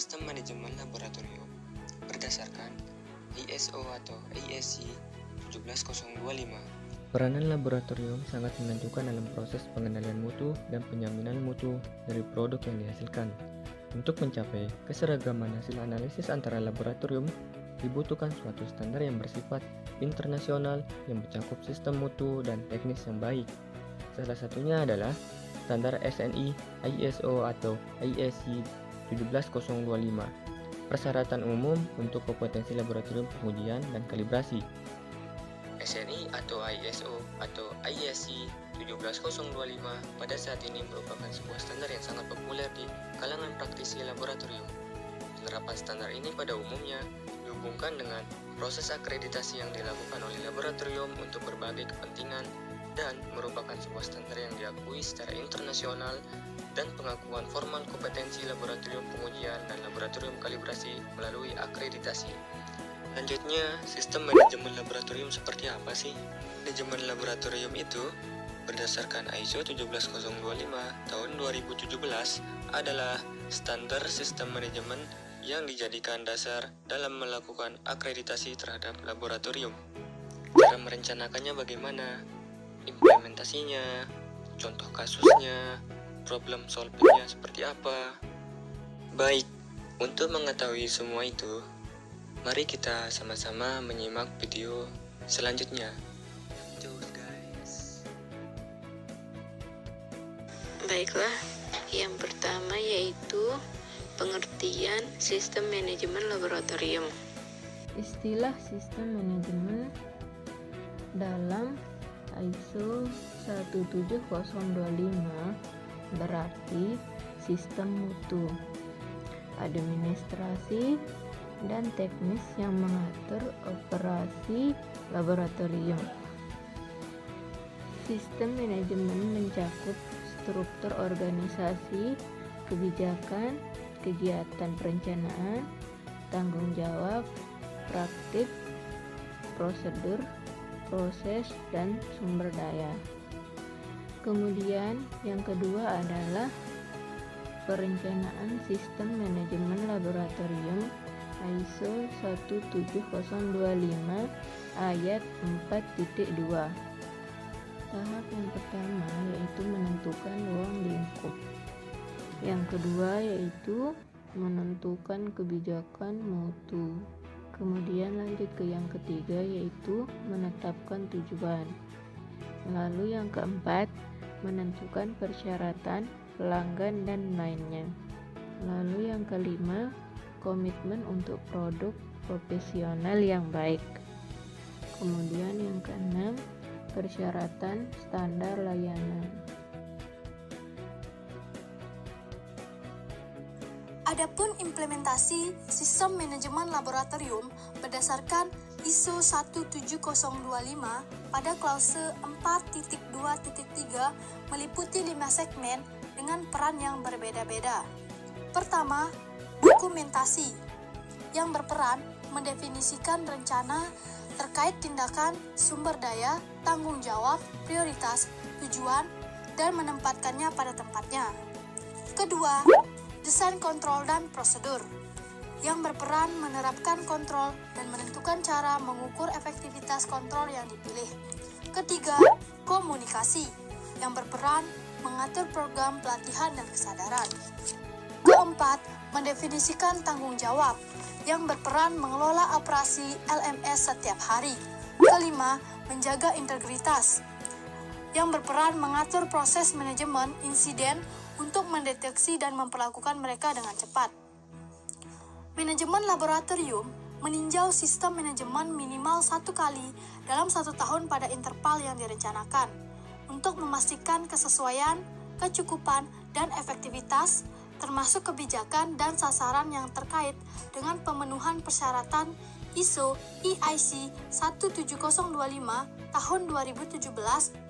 sistem manajemen laboratorium berdasarkan ISO atau ASC 17025. Peranan laboratorium sangat menentukan dalam proses pengendalian mutu dan penjaminan mutu dari produk yang dihasilkan. Untuk mencapai keseragaman hasil analisis antara laboratorium, dibutuhkan suatu standar yang bersifat internasional yang mencakup sistem mutu dan teknis yang baik. Salah satunya adalah standar SNI ISO atau ISC 17025. Persyaratan umum untuk kompetensi laboratorium pengujian dan kalibrasi. SNI atau ISO atau ISC 17025 pada saat ini merupakan sebuah standar yang sangat populer di kalangan praktisi laboratorium. Penerapan standar ini pada umumnya dihubungkan dengan proses akreditasi yang dilakukan oleh laboratorium untuk berbagai kepentingan dan merupakan sebuah standar yang diakui secara internasional dan pengakuan formal kompetensi laboratorium pengujian dan laboratorium kalibrasi melalui akreditasi. Selanjutnya, sistem manajemen laboratorium seperti apa sih? Manajemen laboratorium itu berdasarkan ISO 17025 tahun 2017 adalah standar sistem manajemen yang dijadikan dasar dalam melakukan akreditasi terhadap laboratorium. Cara merencanakannya bagaimana? Implementasinya, contoh kasusnya, problem solvingnya seperti apa? Baik, untuk mengetahui semua itu, mari kita sama-sama menyimak video selanjutnya. Baiklah, yang pertama yaitu pengertian sistem manajemen laboratorium. Istilah sistem manajemen dalam ISO 17025 berarti sistem mutu, administrasi, dan teknis yang mengatur operasi laboratorium. Sistem manajemen mencakup struktur organisasi, kebijakan, kegiatan perencanaan, tanggung jawab, praktik, prosedur, proses, dan sumber daya. Kemudian yang kedua adalah perencanaan sistem manajemen laboratorium ISO 17025 ayat 4.2. Tahap yang pertama yaitu menentukan ruang lingkup. Yang kedua yaitu menentukan kebijakan mutu. Kemudian lanjut ke yang ketiga yaitu menetapkan tujuan. Lalu yang keempat, menentukan persyaratan, pelanggan, dan lainnya. Lalu yang kelima, komitmen untuk produk profesional yang baik. Kemudian yang keenam, persyaratan standar layanan. Adapun implementasi sistem manajemen laboratorium berdasarkan ISO 17025 pada klause 4.2.3 meliputi 5 segmen dengan peran yang berbeda-beda. Pertama, dokumentasi yang berperan mendefinisikan rencana terkait tindakan, sumber daya, tanggung jawab, prioritas, tujuan, dan menempatkannya pada tempatnya. Kedua, desain kontrol dan prosedur yang berperan menerapkan kontrol dan menentukan cara mengukur efektivitas kontrol yang dipilih. Ketiga, komunikasi yang berperan mengatur program pelatihan dan kesadaran. Keempat, mendefinisikan tanggung jawab yang berperan mengelola operasi LMS setiap hari. Kelima, menjaga integritas yang berperan mengatur proses manajemen insiden untuk mendeteksi dan memperlakukan mereka dengan cepat. Manajemen laboratorium meninjau sistem manajemen minimal 1 kali dalam 1 tahun pada interval yang direncanakan untuk memastikan kesesuaian, kecukupan, dan efektivitas termasuk kebijakan dan sasaran yang terkait dengan pemenuhan persyaratan ISO EIC 17025 tahun 2017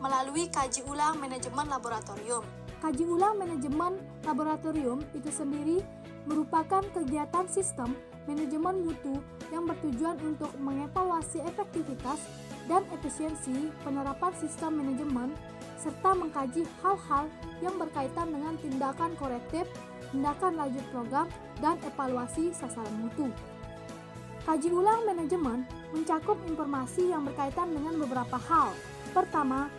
melalui kaji ulang manajemen laboratorium. Kaji ulang manajemen laboratorium itu sendiri merupakan kegiatan sistem manajemen mutu yang bertujuan untuk mengevaluasi efektivitas dan efisiensi penerapan sistem manajemen serta mengkaji hal-hal yang berkaitan dengan tindakan korektif tindakan lanjut program, dan evaluasi sasaran mutu. Kaji ulang manajemen mencakup informasi yang berkaitan dengan beberapa hal. Pertama,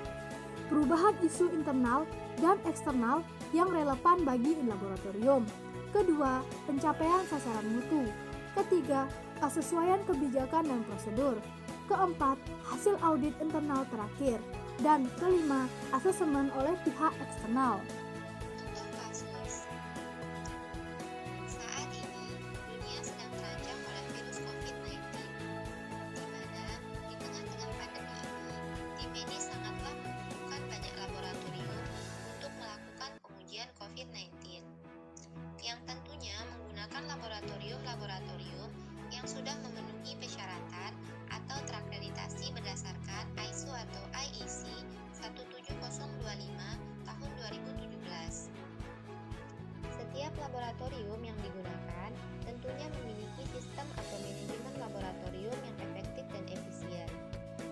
perubahan isu internal dan eksternal yang relevan bagi laboratorium. Kedua, pencapaian sasaran mutu. Ketiga, kesesuaian kebijakan dan prosedur. Keempat, hasil audit internal terakhir. Dan kelima, asesmen oleh pihak eksternal. Contoh kasus. Saat ini, dunia sedang terancam oleh virus COVID-19, di mana di tengah-tengah pandemi ini, tim medis sangatlah membutuhkan banyak laboratorium untuk melakukan pengujian COVID-19, yang tentunya menggunakan laboratorium-latorium yang sudah memenuhi persyaratan atau terakreditasi berdasarkan ISO atau IEC 17025 tahun 2017. Setiap laboratorium yang digunakan tentunya memiliki sistem atau manajemen laboratorium yang efektif dan efisien,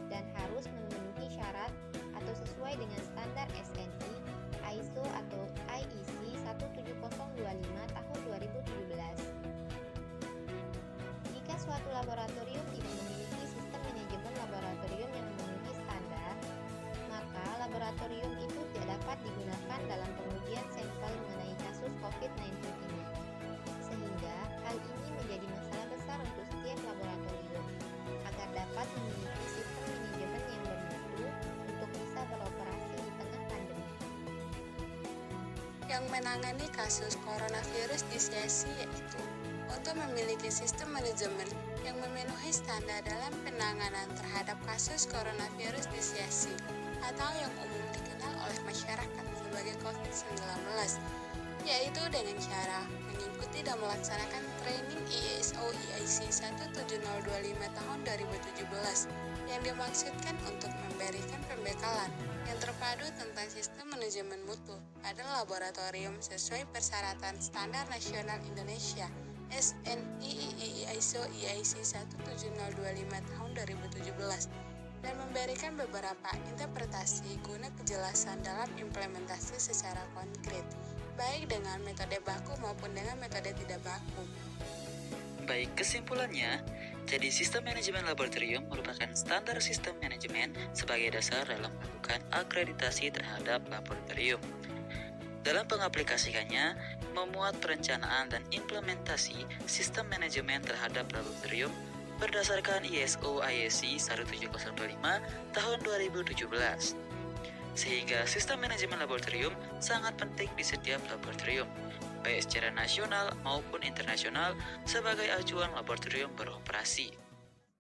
dan harus memenuhi syarat atau sesuai dengan standar SNI, ISO atau IEC 17025 tahun 2017. Jika suatu laboratorium tidak memiliki sistem manajemen laboratorium yang memenuhi standar, maka laboratorium itu tidak dapat digunakan dalam pengujian sampel mengenai kasus COVID-19 ini. Sehingga hal ini menjadi masalah besar untuk setiap laboratorium agar dapat memiliki sistem manajemen yang bermutu untuk bisa beroperasi di tengah pandemi. Yang menangani kasus coronavirus di CSI yaitu untuk memiliki sistem manajemen yang memenuhi standar dalam penanganan terhadap kasus coronavirus di CSI atau yang umum dikenal oleh masyarakat sebagai COVID-19, yaitu dengan cara mengikuti dan melaksanakan training ISO IEC 17025 tahun 2017 yang dimaksudkan untuk memberikan pembekalan yang terpadu tentang sistem manajemen mutu pada laboratorium sesuai persyaratan standar nasional Indonesia SNI ISO IEC 17025 tahun 2017 dan memberikan beberapa interpretasi guna kejelasan dalam implementasi secara konkret, baik dengan metode baku maupun dengan metode tidak baku. Baik, kesimpulannya, jadi sistem manajemen laboratorium merupakan standar sistem manajemen sebagai dasar dalam melakukan akreditasi terhadap laboratorium. Dalam pengaplikasikannya, memuat perencanaan dan implementasi sistem manajemen terhadap laboratorium berdasarkan ISO IEC 17025 tahun 2017. Sehingga sistem manajemen laboratorium sangat penting di setiap laboratorium, baik secara nasional maupun internasional sebagai acuan laboratorium beroperasi.